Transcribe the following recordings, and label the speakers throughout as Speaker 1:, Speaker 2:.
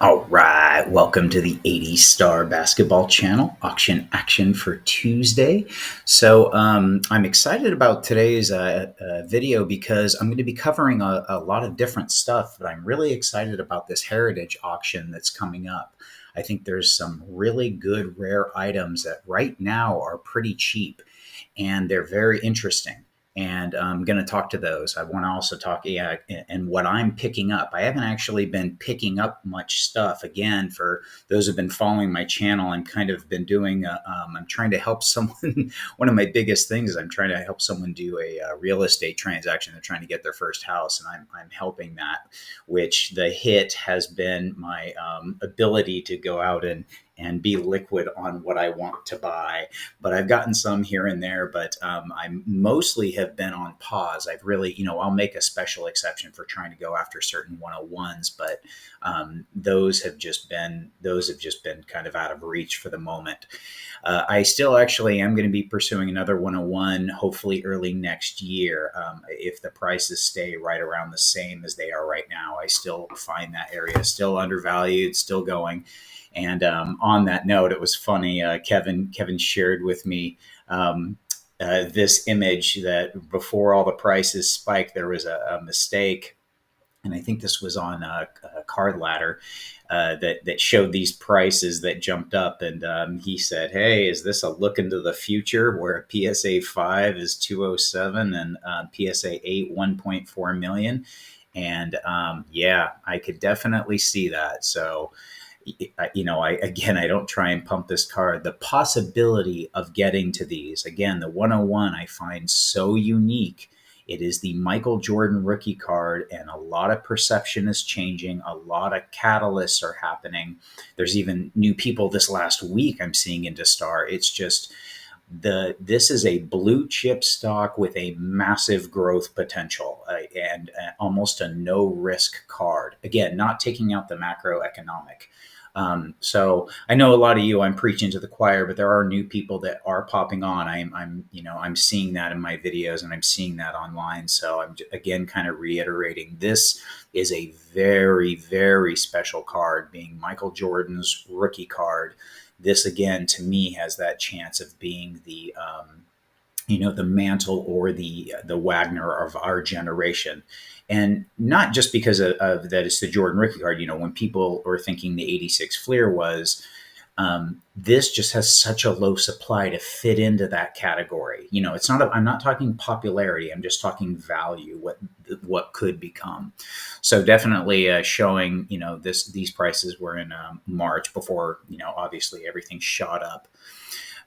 Speaker 1: All right, welcome to the 80 Star Basketball Channel auction action for Tuesday. I'm excited about today's video because I'm going to be covering a lot of different stuff, but I'm really excited about this heritage auction that's coming up. I think there's some really good rare items that right now are pretty cheap and they're very interesting. And I'm going to talk to those. I want to also talk, yeah, and what I'm picking up. I haven't actually been picking up much stuff. Again, for those who've been following my channel, I'm kind of been doing. I'm trying to help someone. One of my biggest things is I'm trying to help someone do a real estate transaction. They're trying to get their first house, and I'm helping that. Which the hit has been my ability to go out and be liquid on what I want to buy. But I've gotten some here and there, but I mostly have been on pause. I've really, I'll make a special exception for trying to go after certain 101s, but those have just been kind of out of reach for the moment. I still actually am going to be pursuing another 101, hopefully early next year. If the prices stay right around the same as they are right now, I still find that area still undervalued, still going. And on that note, it was funny. Kevin shared with me this image that before all the prices spiked, there was a mistake, and I think this was on a card ladder that showed these prices that jumped up. And he said, "Hey, is this a look into the future where a PSA 5 is 207 and PSA 8 1.4 million?" And yeah, I could definitely see that. So I don't try and pump this card. The possibility of getting to these, again, the 101 I find so unique. It is the Michael Jordan rookie card, and a lot of perception is changing. A lot of catalysts are happening. There's even new people this last week I'm seeing into Star. It's just this is a blue chip stock with a massive growth potential and almost a no risk card. Again, not taking out the macroeconomic. So I know a lot of you, I'm preaching to the choir, but there are new people that are popping on. I'm seeing that in my videos and I'm seeing that online. So I'm again kind of reiterating, this is a very, very special card, being Michael Jordan's rookie card. This again, to me, has that chance of being the mantle or the Wagner of our generation. And not just because of that it's the Jordan rookie card. When people are thinking the 86 Fleer was, this just has such a low supply to fit into that category. It's not, I'm not talking popularity. I'm just talking value, what could become. So definitely showing, these prices were in March before, obviously everything shot up.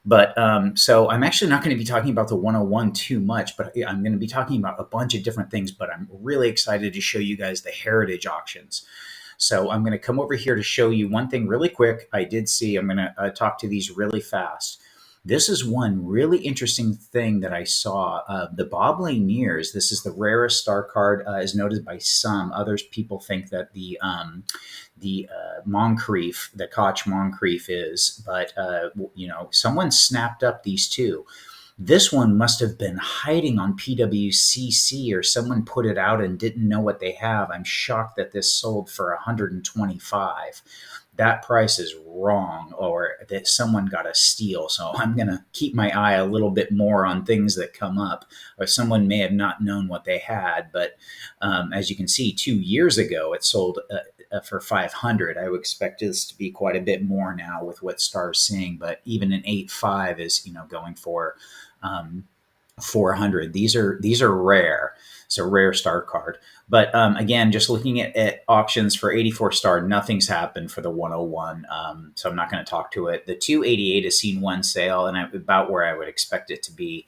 Speaker 1: But so I'm actually not going to be talking about the 101 too much, but I'm going to be talking about a bunch of different things. But I'm really excited to show you guys the heritage auctions. So I'm going to come over here to show you one thing really quick. I'm going to talk to these really fast. This is one really interesting thing that I saw. The Bob Laniers, this is the rarest star card, is noted by some. Others people think that the Moncrief, the Koch Moncrief is, but someone snapped up these two. This one must have been hiding on PWCC, or someone put it out and didn't know what they have. I'm shocked that this sold for 125. That price is wrong, or that someone got a steal. So I'm going to keep my eye a little bit more on things that come up, or someone may have not known what they had. But as you can see, 2 years ago, it sold for 500. I would expect this to be quite a bit more now with what Star's seeing, but even an 8.5 is, going for 400. These are rare. It's a rare star card. But again, just looking at auctions for 84 star, nothing's happened for the 101. So I'm not going to talk to it. The 288 has seen one sale, and about where I would expect it to be.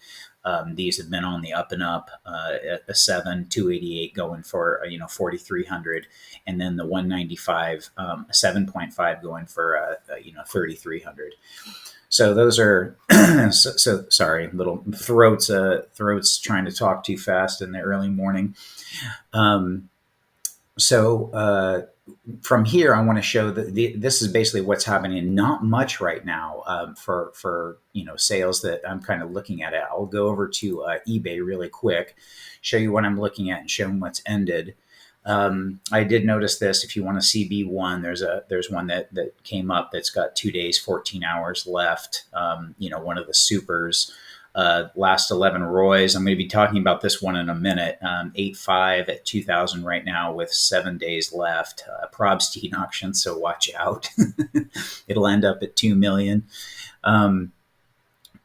Speaker 1: These have been on the up and up. A 288 going for 4,300, and then the 195 7.5 going for 3,300. So those are so sorry, little throats trying to talk too fast in the early morning. From here, I want to show that this is basically what's happening. Not much right now for sales that I'm kind of looking at. I'll go over to eBay really quick, show you what I'm looking at, and show them what's ended. I did notice this. If you want a CB1, there's one that came up that's got 2 days, 14 hours left. One of the supers. Last 11 Roys. I'm going to be talking about this one in a minute. 8.5 at 2,000 right now with 7 days left. Probstein auction, so watch out. It'll end up at 2 million.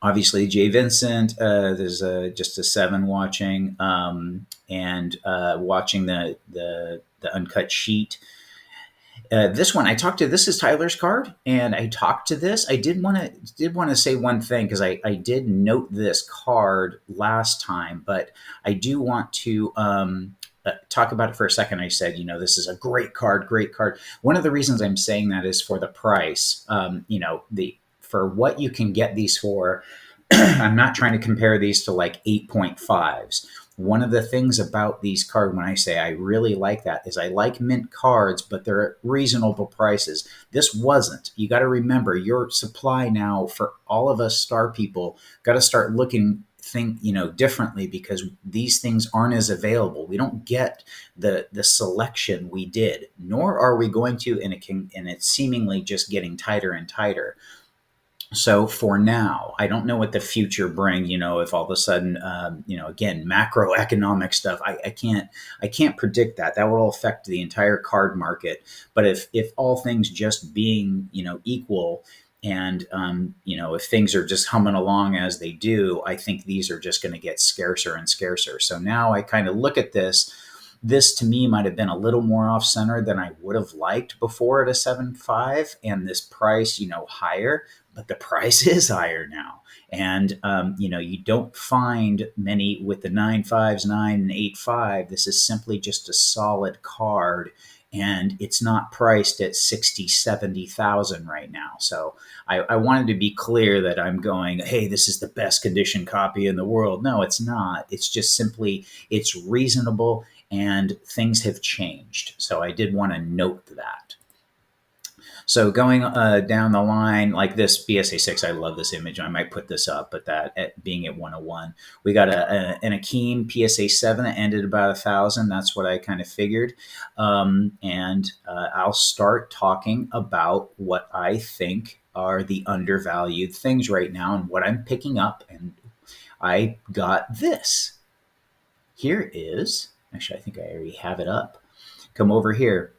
Speaker 1: Obviously, Jay Vincent. There's just a 7 watching, and watching the uncut sheet. This one I talked to. This is Tyler's card, and I talked to this. I did want to say one thing, because I did note this card last time, but I do want to talk about it for a second. I said, this is a great card, great card. One of the reasons I'm saying that is for the price. The for what you can get these for. I'm not trying to compare these to like 8.5s. One of the things about these cards, when I say I really like that, is I like mint cards, but they're at reasonable prices. This wasn't. You got to remember, your supply now for all of us star people got to start looking differently, because these things aren't as available. We don't get the selection we did, nor are we going to, and it's seemingly just getting tighter and tighter. So for now, I don't know what the future brings. If all of a sudden, again, macroeconomic stuff, I can't predict that. That will affect the entire card market. But if all things just being, equal, and if things are just humming along as they do, I think these are just going to get scarcer and scarcer. So now I kind of look at this. This to me might have been a little more off center than I would have liked before at a 7.5, and this price, higher, but the price is higher now. And, you don't find many with the 9.5s, 9 and 8.5. This is simply just a solid card, and it's not priced at 60, 70,000 right now. So I wanted to be clear that I'm going, hey, this is the best condition copy in the world. No, it's not. It's just simply, it's reasonable, and things have changed. So I did want to note that. So going down the line, like this BSA 6, I love this image. I might put this up, but that being at 101, we got an Akeem PSA 7 that ended about 1,000. That's what I kind of figured. And I'll start talking about what I think are the undervalued things right now and what I'm picking up. And I got this. Here is, actually, I think I already have it up. Come over here.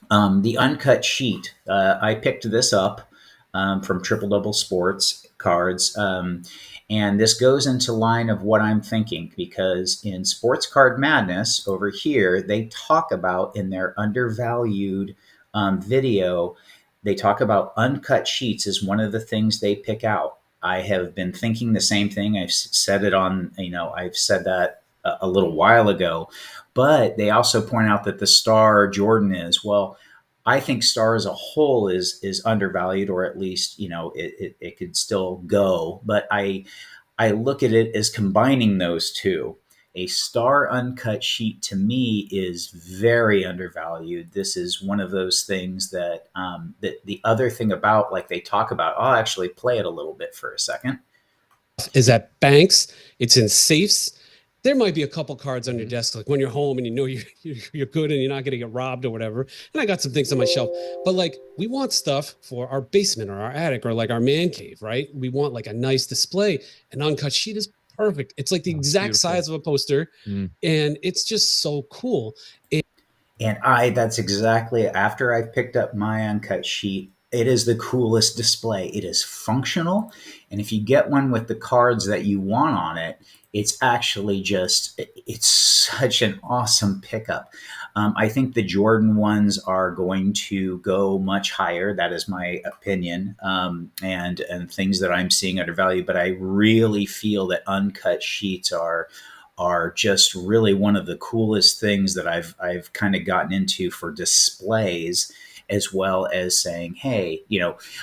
Speaker 1: The uncut sheet. I picked this up from Triple Double Sports Cards. And this goes into line of what I'm thinking, because in Sports Card Madness over here, they talk about in their undervalued video, they talk about uncut sheets as one of the things they pick out. I have been thinking the same thing. I've said it on, I've said that a little while ago, but they also point out that the star Jordan is, well, I think star as a whole is undervalued, or at least, it could still go. But I look at it as combining those two. A star uncut sheet to me is very undervalued. This is one of those things that that the other thing about, like they talk about, I'll actually play it a little bit for a second.
Speaker 2: Is at banks, it's in safes. There might be a couple cards on your desk, like when you're home and you're good and you're not going to get robbed or whatever. And I got some things on my shelf, but like we want stuff for our basement or our attic or like our man cave, right? We want like a nice display. An uncut sheet is perfect. It's like the exact size of a poster, and it's just so cool.
Speaker 1: And that's exactly, after I picked up my uncut sheet, it is the coolest display. It is functional. And if you get one with the cards that you want on it, it's actually it's such an awesome pickup. I think the Jordan ones are going to go much higher. That is my opinion, and things that I'm seeing undervalued. But I really feel that uncut sheets are just really one of the coolest things that I've kind of gotten into for displays. as well as saying, hey,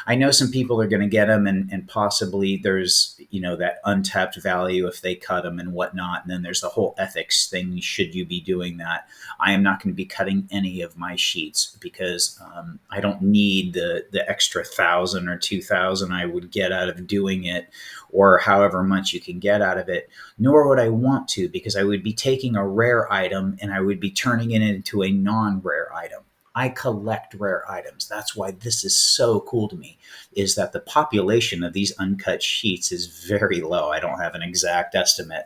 Speaker 1: I know some people are going to get them, and possibly there's, that untapped value if they cut them and whatnot. And then there's the whole ethics thing. Should you be doing that? I am not going to be cutting any of my sheets because I don't need the extra 1,000 or 2,000 I would get out of doing it, or however much you can get out of it. Nor would I want to, because I would be taking a rare item and I would be turning it into a non-rare item. I collect rare items. That's why this is so cool to me, is that the population of these uncut sheets is very low. I don't have an exact estimate.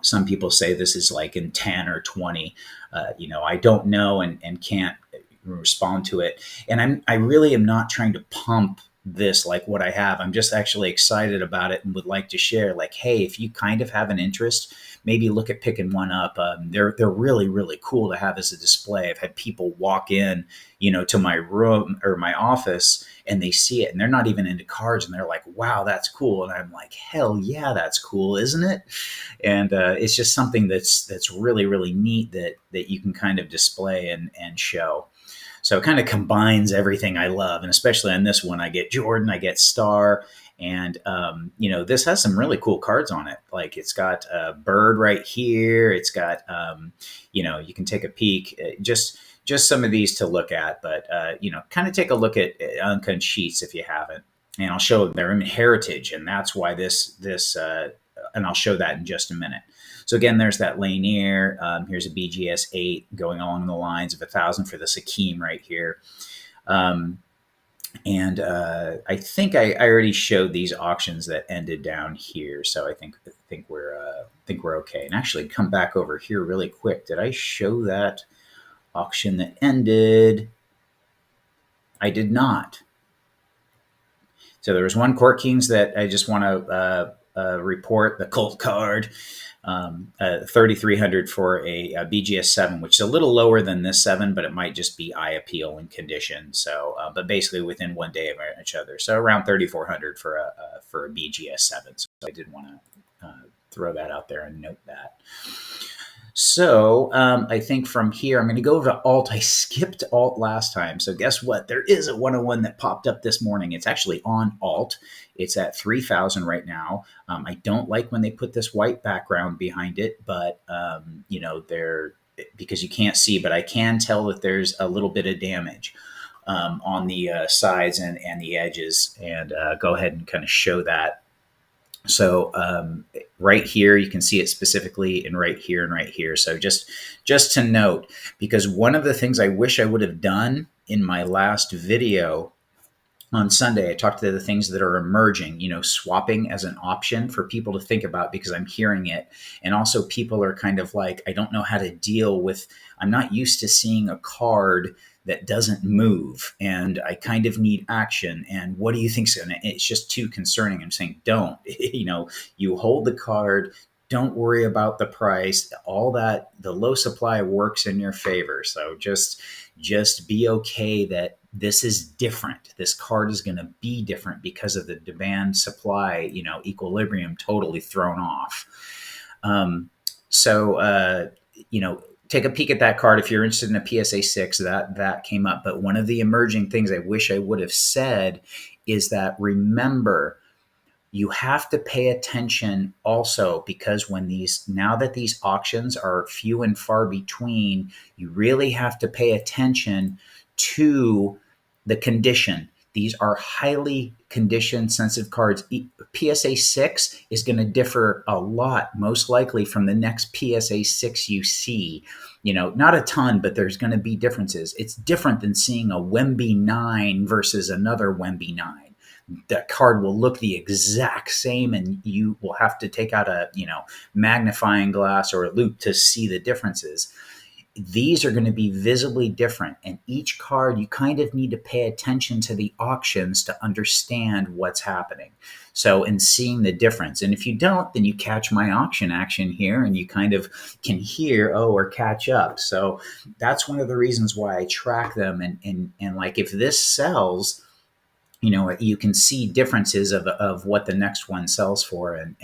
Speaker 1: Some people say this is like in 10 or 20. I don't know, and can't respond to it. And I really am not trying to pump this like what I have. I'm just actually excited about it and would like to share, like, hey, if you kind of have an interest, maybe look at picking one up. They're really, really cool to have as a display. I've had people walk in, to my room or my office, and they see it and they're not even into cards, and they're like, wow, that's cool. And I'm like, hell yeah, that's cool, isn't it? And it's just something that's really, really neat that you can kind of display and show. So it kind of combines everything I love. And especially on this one, I get Jordan, I get Star. And, this has some really cool cards on it. Like, it's got a bird right here. It's got, you can take a peek, just some of these to look at, but, kind of take a look at Uncut Sheets if you haven't. And I'll show their heritage. And that's why and I'll show that in just a minute. So again, there's that Lanier. Here's a BGS 8 going along the lines of 1,000 for the Sakim right here. And I think I already showed these auctions that ended down here. So I think we're okay. And actually, come back over here really quick. Did I show that auction that ended? I did not. So there was one Court Kings that I just want to report, the Colt card. 3,300 for a BGS 7, which is a little lower than this 7, but it might just be eye appeal and condition. So, but basically within 1 day of each other. So around 3,400 for a BGS 7. So I did want to throw that out there and note that. So I think from here, I'm going to go over to alt. I skipped alt last time. So guess what? There is a 101 that popped up this morning. It's actually on alt. It's at 3,000 right now. I don't like when they put this white background behind it, but, because you can't see, but I can tell that there's a little bit of damage on the sides and the edges. And go ahead and kind of show that. So right here, you can see it specifically, and right here and right here. So just to note, because one of the things I wish I would have done in my last video on Sunday, I talked to the things that are emerging, swapping as an option for people to think about, because I'm hearing it. And also people are kind of like, I don't know how to deal with, I'm not used to seeing a card that doesn't move, and I kind of need action. And what do you think? It's just too concerning. I'm saying, don't, you hold the card. Don't worry about the price. All that, the low supply works in your favor. So just be okay that this is different. This card is going to be different because of the demand supply, equilibrium totally thrown off. Take a peek at that card if you're interested in a PSA 6. That came up. But one of the emerging things I wish I would have said is that, remember, you have to pay attention also, because now that these auctions are few and far between, you really have to pay attention to the condition. These are highly condition sensitive cards. PSA 6 is going to differ a lot, most likely, from the next PSA 6 you see. Not a ton, but there's going to be differences. It's different than seeing a Wemby 9 versus another Wemby 9. That card will look the exact same, and you will have to take out a magnifying glass or a loupe to see the differences. These are going to be visibly different, and each card you kind of need to pay attention to the auctions to understand what's happening. So, in seeing the difference, and if you don't, then you catch my auction action here, and you kind of can hear or catch up. So that's one of the reasons why I track them, and like, if this sells, you can see differences of what the next one sells for, and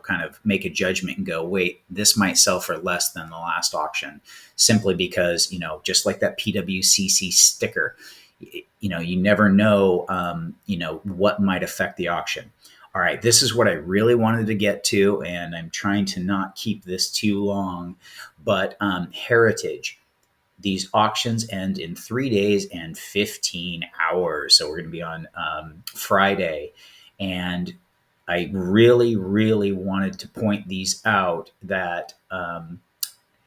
Speaker 1: kind of make a judgment and go, wait, this might sell for less than the last auction, simply because, just like that PWCC sticker, you never know, what might affect the auction. All right, this is what I really wanted to get to, and I'm trying to not keep this too long, but heritage. These auctions end in 3 days and 15 hours. So we're going to be on Friday. And I really, really wanted to point these out that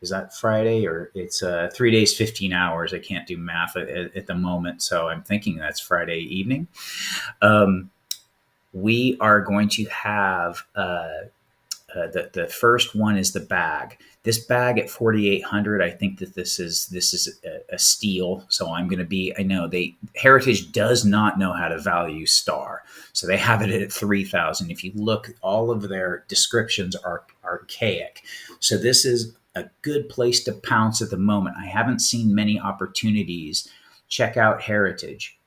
Speaker 1: is that Friday, or it's 3 days, 15 hours. I can't do math at the moment. So I'm thinking that's Friday evening. Um, we are going to have the first one is the bag. This bag at 4,800. I think that this is a steal. So I'm going to be. I know Heritage does not know how to value star, so they have it at 3,000. If you look, all of their descriptions are archaic. So this is a good place to pounce at the moment. I haven't seen many opportunities. Check out Heritage.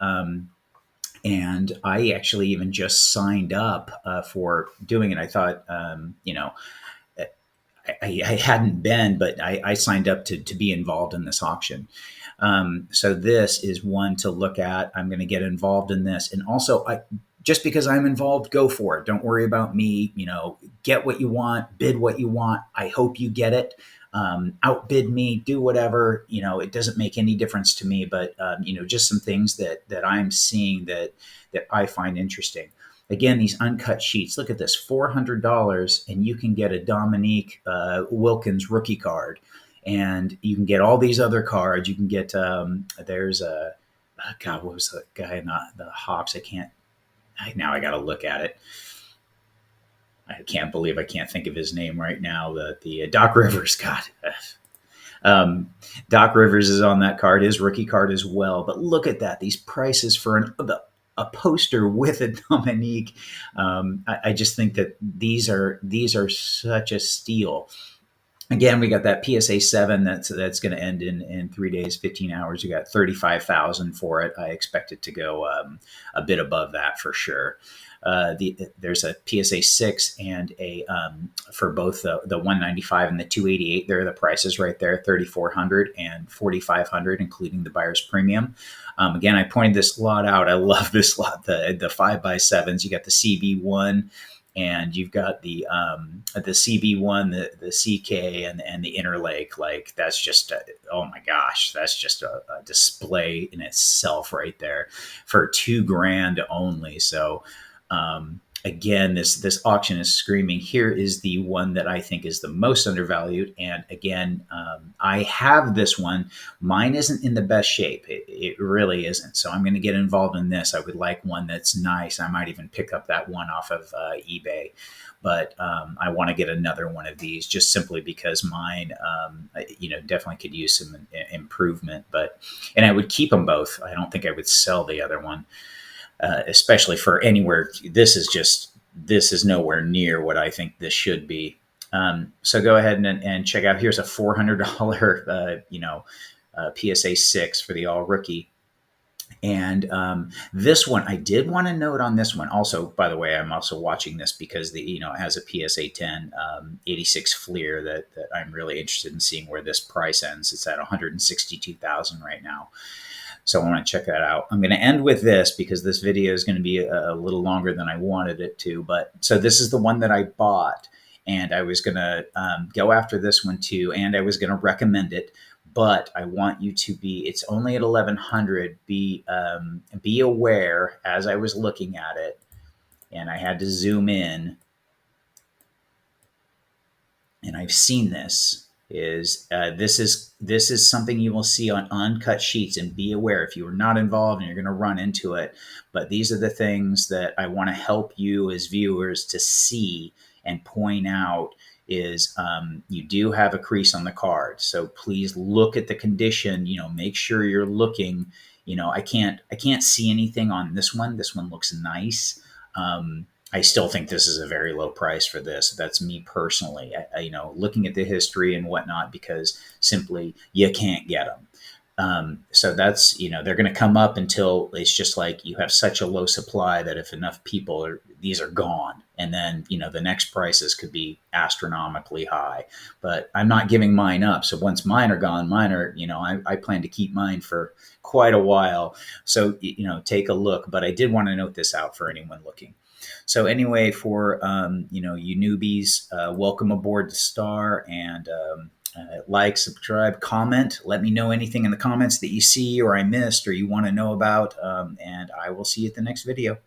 Speaker 1: And I actually even just signed up for doing it. I thought, I hadn't been, but I signed up to be involved in this auction. So this is one to look at. I'm going to get involved in this, and also, just because I'm involved, go for it. Don't worry about me. Get what you want, bid what you want. I hope you get it. Outbid me, do whatever. It doesn't make any difference to me. But just some things that I'm seeing that I find interesting. Again, these uncut sheets. Look at this, $400, and you can get a Dominique Wilkins rookie card, and you can get all these other cards. You can get there's a God, what was the guy in the Hawks? Now I got to look at it. I can't believe I can't think of his name right now. The Doc Rivers, God. Doc Rivers is on that card, his rookie card as well. But look at that, these prices for a poster with a Dominique. I just think that these are such a steal. Again, we got that PSA 7 that's going to end in 3 days, 15 hours. You got 35,000 for it. I expect it to go a bit above that for sure. There's a PSA 6 and a for both the 195 and the 288. There are the prices right there, 3,400 and 4,500, including the buyer's premium. Again, I pointed this lot out. I love this lot, the 5x7s. You got the CB1, and you've got the CB1, the CK, and the Interlake. Like, that's just oh my gosh, that's just a display in itself right there for $2,000 only. So again, this auction is screaming. Here is the one that I think is the most undervalued. And again, I have this one. Mine isn't in the best shape. It really isn't. So I'm going to get involved in this. I would like one that's nice. I might even pick up that one off of eBay. But I want to get another one of these, just simply because mine, definitely could use some improvement. And I would keep them both. I don't think I would sell the other one. Especially for anywhere. This is nowhere near what I think this should be. So go ahead and check out. Here's a $400, PSA 6 for the all rookie. And this one, I did want to note on this one. Also, by the way, I'm also watching this because it has a PSA 10 86 Fleer that I'm really interested in seeing where this price ends. It's at 162,000 right now. So I want to check that out. I'm going to end with this because this video is going to be a little longer than I wanted it to. But so this is the one that I bought, and I was going to go after this one too, and I was going to recommend it. But I want you to it's only at 1,100. Be aware as I was looking at it, and I had to zoom in, and I've seen this. This is something you will see on uncut sheets, and be aware if you are not involved and you're going to run into it. But these are the things that I want to help you as viewers to see and point out. Is you do have a crease on the card, so please look at the condition. Make sure you're looking. I can't see anything on this one. This one looks nice. I still think this is a very low price for this. That's me personally. Looking at the history and whatnot, because simply you can't get them. So that's, they're going to come up until it's just like you have such a low supply that if enough people are, these are gone. And then, the next prices could be astronomically high. But I'm not giving mine up. So once mine are gone, mine are, I plan to keep mine for quite a while. So, take a look. But I did want to note this out for anyone looking. So anyway, for you newbies, welcome aboard the Star, and like, subscribe, comment. Let me know anything in the comments that you see or I missed or you want to know about, and I will see you at the next video.